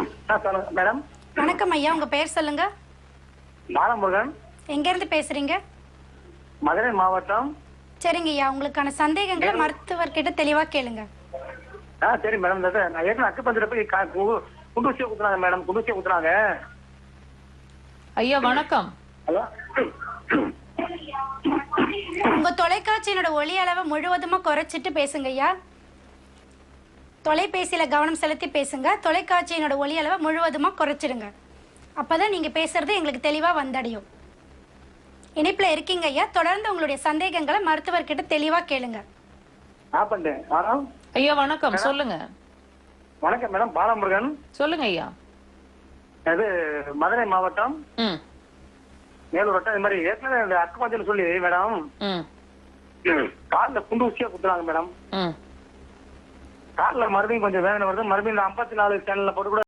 சொல்லுங்க மேடம். வணக்கம் ஐயா, உங்க பேர் சொல்லுங்க. பாலமுருகன். எங்க இருந்து பேசுறீங்க? மதுரை மாவட்டம். சரிங்க ஐயா, உங்களுக்கான சந்தேகங்களை மருத்துவர்கிட்ட தெளிவா கேளுங்க. சரி மேடம். நான் ஏற்கனவே அக்குப்பஞ்சரை போய் குண்டூசியை குத்துனாங்க மேடம். குண்டூசியை குத்துனாங்க. ஐயா வணக்கம். ஹலோ. உங்க தொலைக்காட்சியினோட ஒலி அளவை முழுவதுமா குறைச்சிட்டு பேசுங்க ஐயா. தொலைபேசியில கவனம் செலுத்தி பேசுங்க. தொலைக்காட்சியினோட ஒலி அளவை முழுவதுமா குறைச்சிடுங்க. அப்பதான் நீங்க பேசுறது எங்களுக்கு தெளிவா வந்தடையும். இணைப்புல இருக்கீங்க ஐயா, தொடர்ந்து உங்களுடைய சந்தேகங்களை மருத்துவர்கிட்ட தெளிவா கேளுங்க. ஐயா வணக்கம், சொல்லுங்க. வணக்கம் மேடம். பாலமுருகன். சொல்லுங்க ஐயா. அது மதுரை மாவட்டம். ம். மேலூர் வட்டம். இது மாதிரி ஏற்கனவே இந்த அக்குப்பஞ்சர் சொல்லி மேடம் ம். காலில் குண்டூசியா குத்துறாங்க மேடம். ம். காலில் மறுபடியும் கொஞ்சம் வேதனை வருது. மறுபடியும் இந்த 54 சேனல்ல போட்டு கூட